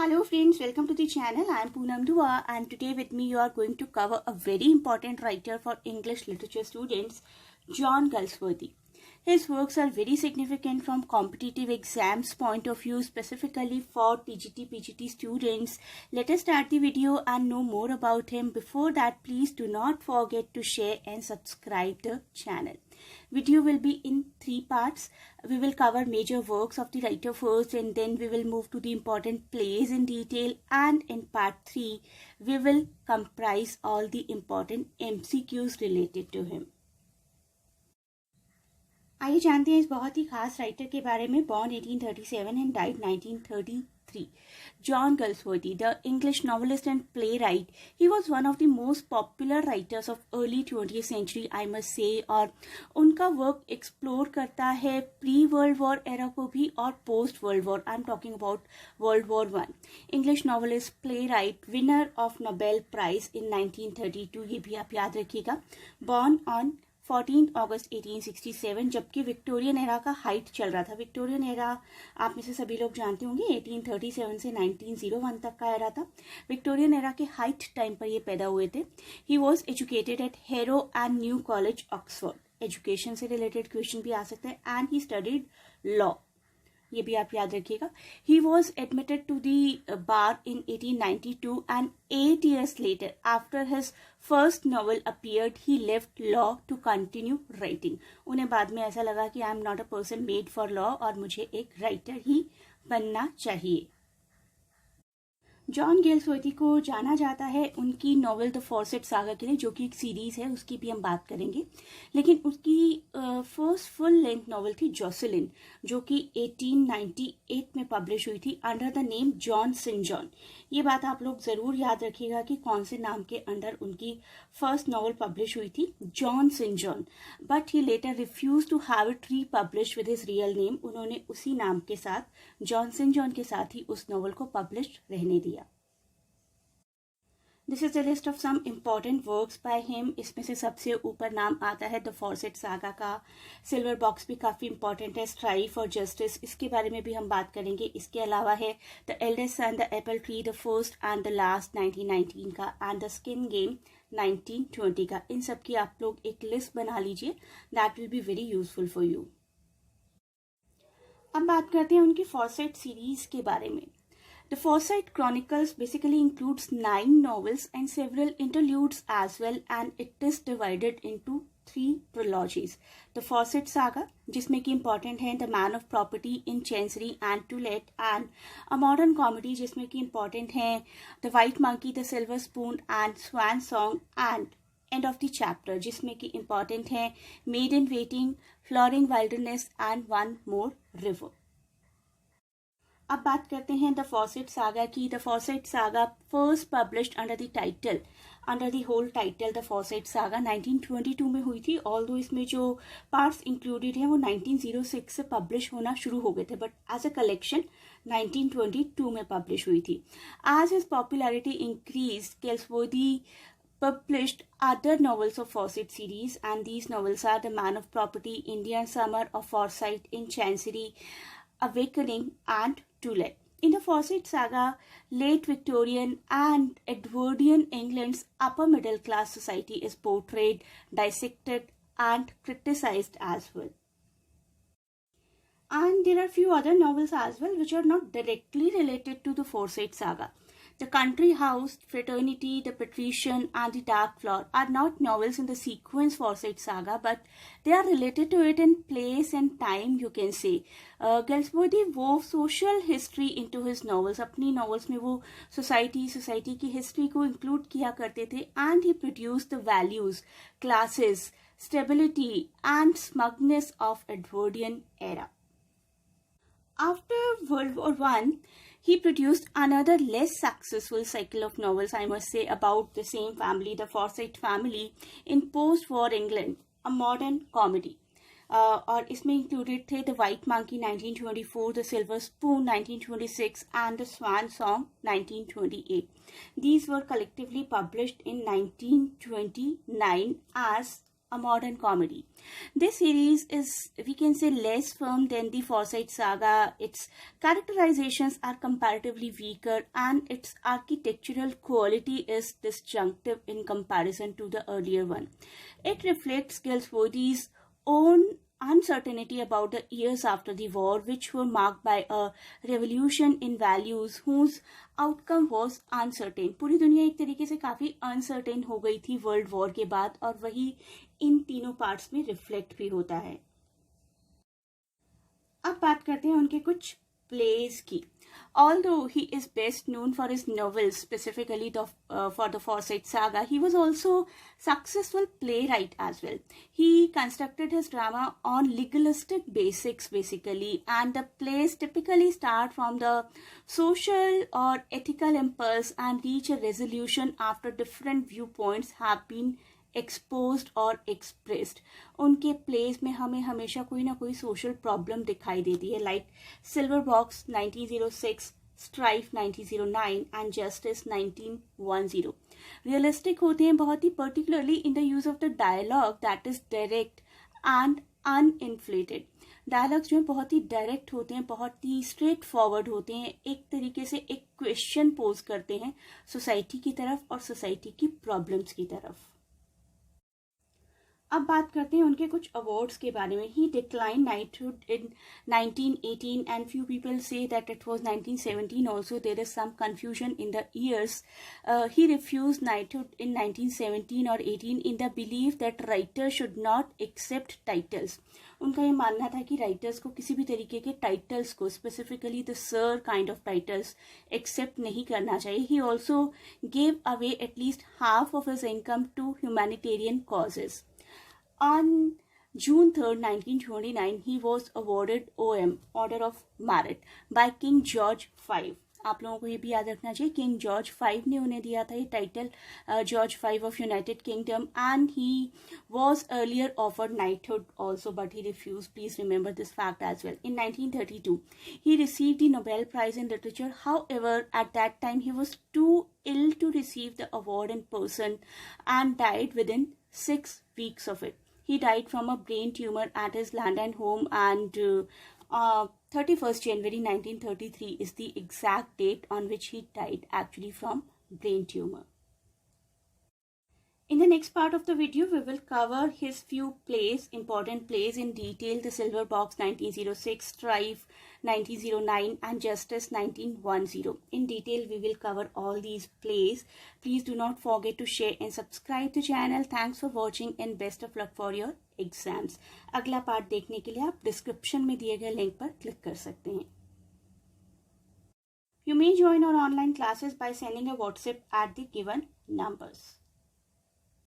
Hello friends, welcome to the channel. I am Poonam Dua and today with me you are going to cover a very important writer for English literature students, John Galsworthy. His works are very significant from competitive exams point of view, specifically for TGT PGT students. Let us start the video and know more about him. Before that, please do not forget to share and subscribe the channel. Video will be in 3 parts. We will cover major works of the writer first, and then we will move to the important plays in detail, and in part 3 we will comprise all the important MCQs related to him. आइए जानते हैं इस बहुत ही खास writer के बारे में. Born 1837 and died 1933. John Galsworthy, the English novelist and playwright, he was one of the most popular writers of early 20th century, I must say. और उनका वर्क एक्सप्लोर करता है प्री वर्ल्ड वॉर एरा को भी और post world war. I am talking about world war 1. English novelist, playwright, winner of Nobel prize in 1932, ये भी आप याद रखिएगा. बॉर्न ऑन 14 अगस्त 1867, जबकि विक्टोरियन एरा का हाइट चल रहा था. विक्टोरियन एरा आप में से सभी लोग जानते होंगे 1837 से 1901 तक का एरा था. विक्टोरियन एरा के हाइट टाइम पर ये पैदा हुए थे. ही वॉज एजुकेटेड एट हेरो and new college, Oxford. Education से रिलेटेड क्वेश्चन भी आ सकते हैं. एंड ही स्टडीड लॉ, ये भी आप याद रखिएगा. He was admitted to the bar in 1892 and 8 years later, after his first novel appeared, he left law to continue writing. उन्हें बाद में ऐसा लगा कि I am not a person made for law और मुझे एक राइटर ही बनना चाहिए. जॉन गेल्सवर्थी को जाना जाता है उनकी नॉवेल द फॉर्सेट सागा के लिए, जो कि एक सीरीज है, उसकी भी हम बात करेंगे. लेकिन उसकी फर्स्ट फुल लेंथ नॉवेल थी जोसेलिन, जो कि 1898 में पब्लिश हुई थी under the name John Sinjohn. ये बात आप लोग जरूर याद रखिएगा कि कौन से नाम के अंडर उनकी फर्स्ट नॉवेल पब्लिश हुई थी, John Sinjohn. But he later refuse to have it republish with his real name. उन्होंने उसी नाम के साथ, जॉन सेंट जॉन के साथ ही उस नॉवेल को पब्लिश रहने दिया. This is the list of some important works by him. इसमें से सबसे ऊपर नाम आता है द फॉर्सेट सागा का. सिल्वर बॉक्स भी काफी इंपॉर्टेंट है. स्ट्राइव फॉर जस्टिस, इसके बारे में भी हम बात करेंगे. इसके अलावा है the eldest son, the Apple tree, the first and the last 1919 का, एंड द स्किन गेम 1920 का. इन सब की आप लोग एक लिस्ट बना लीजिए. That will be very useful for you. अब बात करते हैं उनकी फॉर्सेट सीरीज के बारे में. The Forsyte Chronicles basically includes 9 novels and several interludes as well, and it is divided into 3 trilogies. The Fawcett Saga, जिसमें कि important है The Man of Property in Chancery and To Let, and a modern comedy जिसमें कि important है The White Monkey, The Silver Spoon and Swan Song, and End of the Chapter जिसमें कि important है Maid in Waiting, Flowering Wilderness and One More River. अब बात करते हैं द फॉसेट सागा की. The Forsyte Saga first published under the title, under the whole title the Forsyte Saga 1922 में हुई थी. ऑल्दो इसमें जो पार्ट्स इंक्लूडेड हैं वो 1906 से पब्लिश होना शुरू हो गए थे, बट एज अ कलेक्शन 1922 में पब्लिश हुई थी. As his popularity increase, Galsworthy published other novels of Fawcett series, and these novels are The Man of Property, Indian Summer, of Forsyte in Chancery, Awakening, and To Let. In the Fawcett saga, late Victorian and Edwardian England's upper middle class society is portrayed, dissected, and criticized as well. And there are few other novels as well which are not directly related to the Fawcett saga. The Country House, Fraternity, The Patrician, and The Dark Flower are not novels in the sequence Fawcett saga, but they are related to it in place and time, you can say. Galsworthy wove social history into his novels. अपनी novels में वो society की history को include किया करते थे, and he produced the values, classes, stability, and smugness of Edwardian era. After World War I, he produced another less successful cycle of novels, I must say, about the same family, the Forsyte family, in post-war England, a modern comedy. और इसमें included थे The White Monkey 1924, The Silver Spoon 1926, and The Swan Song 1928. These were collectively published in 1929 as a modern comedy. This series is, we can say, less firm than the Forsyte saga. Its characterizations are comparatively weaker and its architectural quality is disjunctive in comparison to the earlier one. It reflects Galsworthy's own uncertainty about the years after the war, which were marked by a revolution in values whose outcome was uncertain. पूरी दुनिया एक तरीके से काफी uncertain हो गई थी world war के बाद, और वही इन तीनों पार्ट्स में रिफ्लेक्ट भी होता है. अब बात करते हैं उनके कुछ प्लेज की. Although he is best known for his novels, specifically for the Forsyte saga, he was also successful playwright as well. He constructed his drama on legalistic basics basically, and the plays typically start from the social or ethical impulse and reach a resolution after different viewpoints have been exposed और expressed. उनके place में हमें हमेशा कोई ना कोई social problem दिखाई देती है, like Silver Box 1906, Strife 1909 and Justice 1910. Realistic होते हैं बहुत ही, particularly in the use of the dialogue that is direct and uninflated. Dialogues जो है बहुत ही डायरेक्ट होते हैं, बहुत ही स्ट्रेट फॉरवर्ड होते हैं, एक तरीके से एक क्वेश्चन पोज करते हैं सोसाइटी की तरफ और सोसाइटी की प्रॉब्लम्स की तरफ. अब बात करते हैं उनके कुछ अवार्ड्स के बारे में. He decline knighthood in 1918 and few people say that it was 1917 also. There is some confusion in the years. He refuse knighthood in 1917 और 18 in the believe that writers should not accept titles. उनका ये मानना था कि writers को किसी भी तरीके के टाइटल्स को, specifically the sir kind of titles, accept नहीं करना चाहिए. He also gave away at least half of his income to humanitarian causes. On June 3rd, 1929, he was awarded OM, Order of Merit, by King George V. आप लोगों को ये भी याद रखना चाहिए, किंग जॉर्ज 5 ने उन्हें दिया था ये title, George 5 of United Kingdom, and he was earlier offered knighthood also but he refuse. Please remember this fact as well. In 1932 he received the Nobel Prize in Literature. However, at that time he was too ill to receive the award in person and died within 6 weeks of it. He died from a brain tumor at his London home, and 31st January 1933 is the exact date on which he died, actually from brain tumor. In the next part of the video, we will cover his few plays, important plays in detail. The Silver Box 1906, Strife 1909 and Justice 1910. In detail, we will cover all these plays. Please do not forget to share and subscribe to the channel. Thanks for watching and best of luck for your exams. अगला part देखने के लिए आप description में दिए गए link पर click कर सकते हैं. You may join our online classes by sending a WhatsApp at the given numbers.